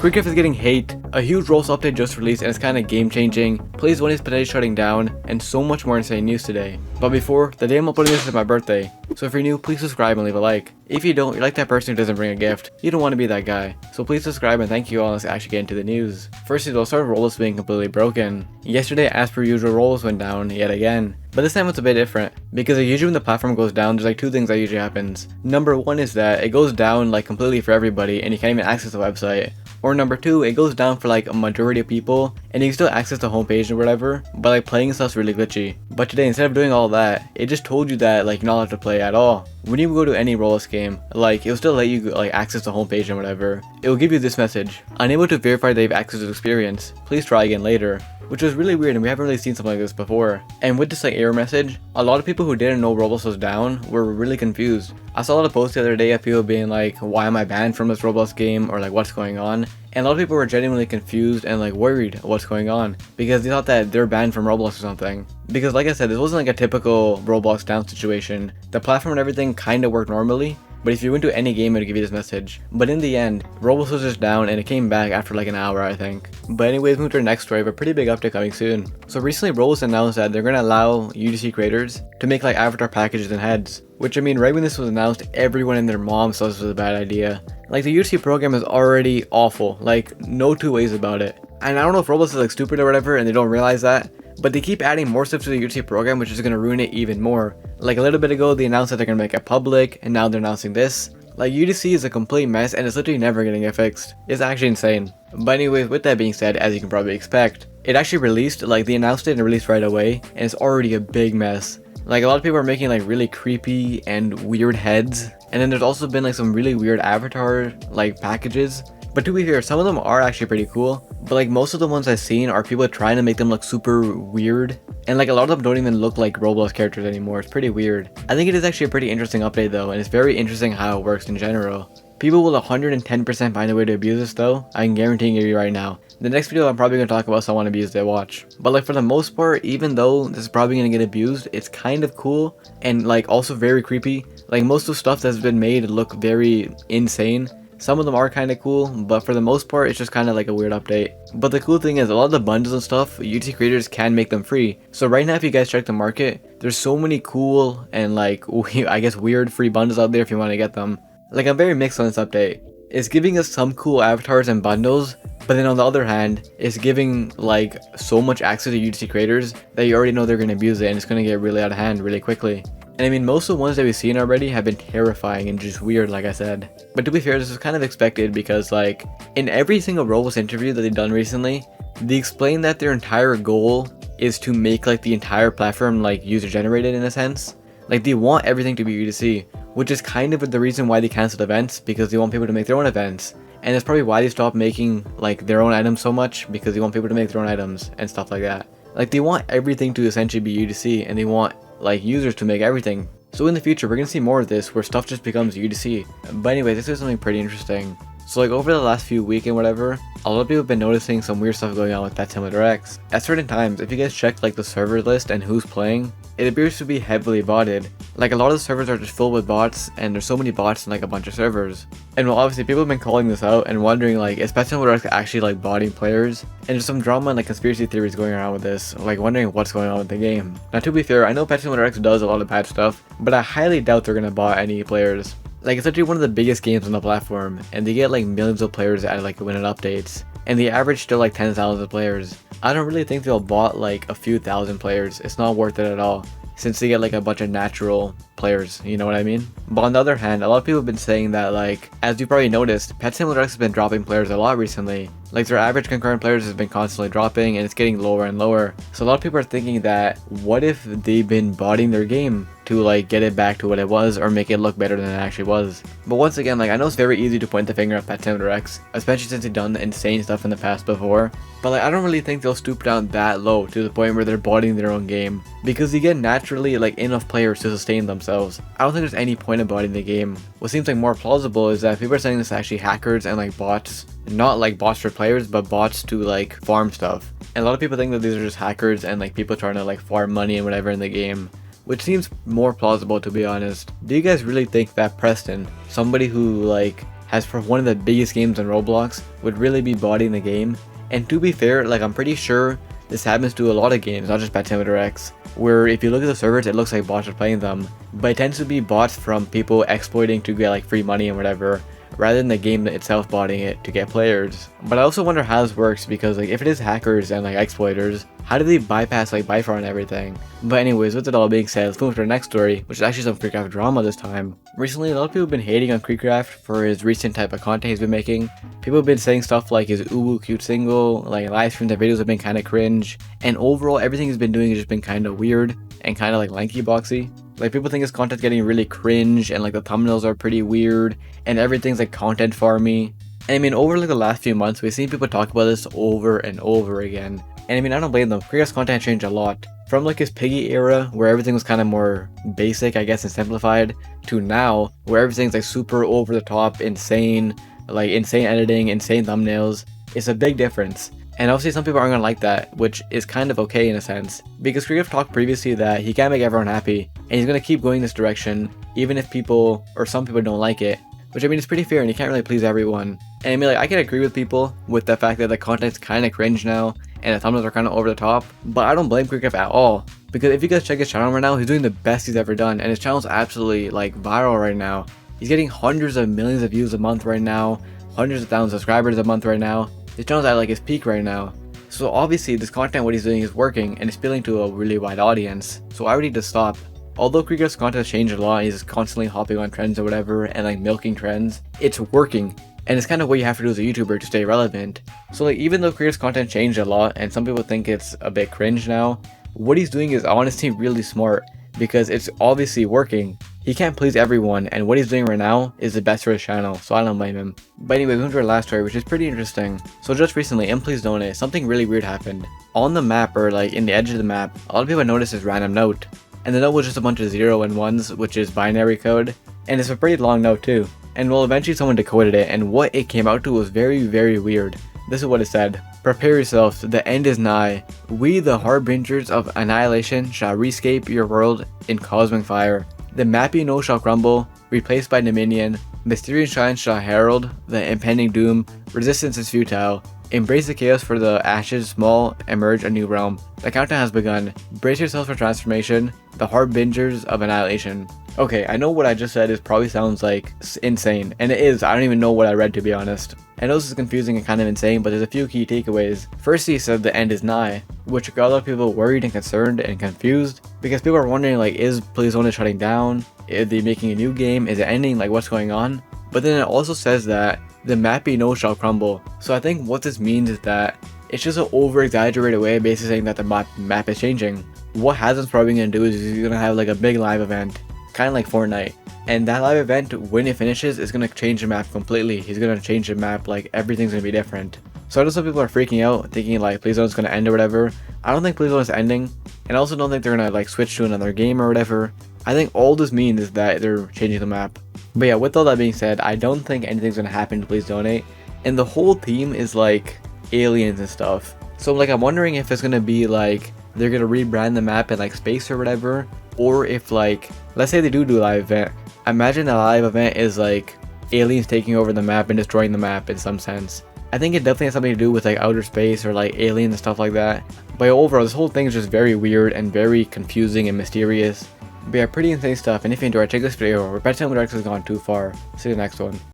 KreekCraft is getting hate, a huge Roblox update just released and it's kinda game changing, Plays 1 is potentially shutting down, and so much more insane news today. But before, the day I'm uploading this is my birthday, so if you're new, please subscribe and leave a like. If you don't, you're like that person who doesn't bring a gift. You don't want to be that guy. So please subscribe and thank you all. Let's actually get into the news. Firstly, we'll start with Roblox being completely broken. Yesterday, as per usual, Roblox went down yet again. But this time it's a bit different, because usually when the platform goes down, there's like two things that usually happens. Number one is that it goes down like completely for everybody and you can't even access the website. Or number two, it goes down for like a majority of people and you can still access the homepage or whatever, but like playing stuff's really glitchy. But today, instead of doing all that, it just told you that like you're not allowed to play at all. When you go to any Roblox game, like it'll still let you like access the homepage and whatever. It will give you this message: unable to verify they've accessed the experience. Please try again later. Which was really weird and we haven't really seen something like this before. And with this like error message, a lot of people who didn't know Roblox was down were really confused. I saw a lot of posts the other day of people being like, why am I banned from this Roblox game, or like what's going on? And a lot of people were genuinely confused and like worried what's going on because they thought that they're banned from Roblox or something. Because like I said, this wasn't like a typical Roblox down situation. The platform and everything kind of worked normally, but if you went to any game, it would give you this message. But in the end, Roblox was just down and it came back after like an hour, I think. But anyways, moving to our next story, of a pretty big update coming soon. So recently, Roblox announced that they're going to allow UGC creators to make like avatar packages and heads. Which I mean, right when this was announced, everyone and their mom thought this was a bad idea. Like the UGC program is already awful, like no two ways about it. And I don't know if Roblox is like stupid or whatever and they don't realize that, but they keep adding more stuff to the UGC program, which is going to ruin it even more. Like a little bit ago, they announced that they're going to make it public, and now they're announcing this. Like UGC is a complete mess and it's literally never going to get fixed. It's actually insane. But anyways, with that being said, as you can probably expect, it actually released, like they announced it and released right away, and it's already a big mess. Like a lot of people are making like really creepy and weird heads, and then there's also been like some really weird avatar like packages. But to be fair, some of them are actually pretty cool, but like most of the ones I've seen are people trying to make them look super weird, and like a lot of them don't even look like Roblox characters anymore. It's pretty weird. I think it is actually a pretty interesting update though, and it's very interesting how it works in general. People will 110% find a way to abuse this though, I'm guaranteeing you right now. The next video I'm probably going to talk about someone abused they watch. But like for the most part, even though this is probably going to get abused, it's kind of cool and like also very creepy. Like most of the stuff that's been made look very insane. Some of them are kind of cool, but for the most part, it's just kind of like a weird update. But the cool thing is, a lot of the bundles and stuff, UGC creators can make them free. So right now, if you guys check the market, there's so many cool and like, I guess weird free bundles out there if you want to get them. Like I'm very mixed on this update. It's giving us some cool avatars and bundles, but then on the other hand, it's giving like so much access to UGC creators that you already know they're going to abuse it and it's going to get really out of hand really quickly. And I mean, most of the ones that we've seen already have been terrifying and just weird, like I said. But to be fair, this is kind of expected because like in every single Roblox interview that they've done recently, they explain that their entire goal is to make like the entire platform like user generated in a sense. Like they want everything to be UGC, which is kind of the reason why they canceled events, because they want people to make their own events. And that's probably why they stopped making like their own items so much, because they want people to make their own items and stuff like that. Like they want everything to essentially be UGC and they want like users to make everything. So in the future, we're gonna see more of this where stuff just becomes UGC. But anyway, this is something pretty interesting. So like over the last few weeks and whatever, a lot of people have been noticing some weird stuff going on with Pet Simulator X. At certain times, if you guys check like the server list and who's playing, it appears to be heavily botted. Like a lot of the servers are just filled with bots, and there's so many bots in like a bunch of servers. And well, obviously people have been calling this out and wondering like, is Pet Simulator X actually like botting players? And there's some drama and like conspiracy theories going around with this, like wondering what's going on with the game. Now to be fair, I know Pet Simulator X does a lot of bad stuff, but I highly doubt they're gonna bot any players. Like it's actually one of the biggest games on the platform, and they get like millions of players at like when it updates, and the average still like 10,000 players. I don't really think they'll bot like a few thousand players. It's not worth it at all, since they get like a bunch of natural players, you know what I mean? But on the other hand, a lot of people have been saying that like, as you probably noticed, Pet Simulator X has been dropping players a lot recently. Like their average concurrent players has been constantly dropping and it's getting lower and lower. So a lot of people are thinking that, what if they've been botting their game to like get it back to what it was or make it look better than it actually was? But once again, like I know it's very easy to point the finger at Pet Simulator X, especially since they've done insane stuff in the past before. But like I don't really think they'll stoop down that low to the point where they're botting their own game, because they get naturally like enough players to sustain themselves. I don't think there's any point of botting the game. What seems like more plausible is that people are saying this is actually hackers and like bots, not like bots for players, but bots to like farm stuff. And a lot of people think that these are just hackers and like people trying to like farm money and whatever in the game, which seems more plausible to be honest. Do you guys really think that Preston, somebody who like has for one of the biggest games on Roblox would really be botting the game. And to be fair, like I'm pretty sure this happens to a lot of games, not just Batimeter X, where if you look at the servers, it looks like bots are playing them, but it tends to be bots from people exploiting to get like free money and whatever, rather than the game itself botting it to get players. But I also wonder how this works, because like if it is hackers and like exploiters, how do they bypass like Bifar and everything? But anyways, with it all being said, let's move to our next story, which is actually some KreekCraft drama this time. Recently, a lot of people have been hating on KreekCraft for his recent type of content he's been making. People have been saying stuff like his uwu cute single, like live streams and videos have been kind of cringe, and overall everything he's been doing has just been kind of weird and kind of like lanky boxy. Like people think his content's getting really cringe, and like the thumbnails are pretty weird, and everything's like content farmy. And I mean, over like the last few months, we've seen people talk about this over and over again. And I mean, I don't blame them. KreekCraft's content changed a lot. From like his Piggy era, where everything was kind of more basic, I guess, and simplified, to now, where everything's like super over the top, insane, like insane editing, insane thumbnails. It's a big difference. And obviously some people aren't gonna like that, which is kind of okay in a sense, because KreekCraft talked previously that he can't make everyone happy, and he's gonna keep going this direction, even if people, or some people don't like it. Which I mean, it's pretty fair, and you can't really please everyone. And I mean, like, I can agree with people with the fact that the content's kind of cringe now, and the thumbnails are kind of over the top, but I don't blame KreekCraft at all. Because if you guys check his channel right now, he's doing the best he's ever done, and his channel's absolutely, like, viral right now. He's getting hundreds of millions of views a month right now, hundreds of thousands of subscribers a month right now. His channel's at, like, his peak right now. So obviously, this content, what he's doing is working, and it's appealing to a really wide audience. So I would need to stop. Although KreekCraft's content has changed a lot, he's constantly hopping on trends or whatever, and like milking trends, it's working. And it's kind of what you have to do as a YouTuber to stay relevant. So like, even though KreekCraft's content changed a lot, and some people think it's a bit cringe now, what he's doing is honestly really smart, because it's obviously working. He can't please everyone, and what he's doing right now is the best for his channel, so I don't blame him. But anyway, moving to our last story, which is pretty interesting. So just recently, in Please Donate, something really weird happened. On the map, or like in the edge of the map, a lot of people noticed this random note. And the note was just a bunch of 0 and 1s, which is binary code. And it's a pretty long note too. And well, eventually someone decoded it, and what it came out to was very, very weird. This is what it said. Prepare yourselves, the end is nigh. We, the harbingers of annihilation, shall rescape your world in cosmic fire. The map you know shall crumble, replaced by Dominion. Mysterious shine shall herald the impending doom. Resistance is futile. Embrace the chaos, for the ashes small emerge a new realm. The countdown has begun. Brace yourselves for transformation, the harbingers of annihilation. Okay, I know what I just said is probably sounds like insane, and it is. I don't even know what I read, to be honest. I know this is confusing and kind of insane, but there's a few key takeaways. Firstly, he said the end is nigh, which got a lot of people worried and concerned and confused, because people are wondering like, is Please Donate shutting down? Is they making a new game? Is it ending? Like, what's going on? But then it also says that the map you know shall crumble. So I think what this means is that it's just an over-exaggerated way of basically saying that the map is changing. What Hasn's probably going to do is he's going to have like a big live event, kind of like Fortnite. And that live event, when it finishes, is going to change the map completely. He's going to change the map, like everything's going to be different. So I know some people are freaking out, thinking like Please Donate's going to end or whatever. I don't think Please Donate's ending, and I also don't think they're going to like switch to another game or whatever. I think all this means is that they're changing the map. But yeah, with all that being said, I don't think anything's going to happen to Please Donate. And the whole theme is like aliens and stuff. So like, I'm wondering if it's going to be like they're going to rebrand the map in like space or whatever. Or if like, let's say they do a live event. Imagine the live event is like aliens taking over the map and destroying the map in some sense. I think it definitely has something to do with like outer space or like aliens and stuff like that. But overall, this whole thing is just very weird and very confusing and mysterious. But yeah, pretty insane stuff, and if you enjoyed, check this video, or Batimeter X has gone too far. See you in the next one.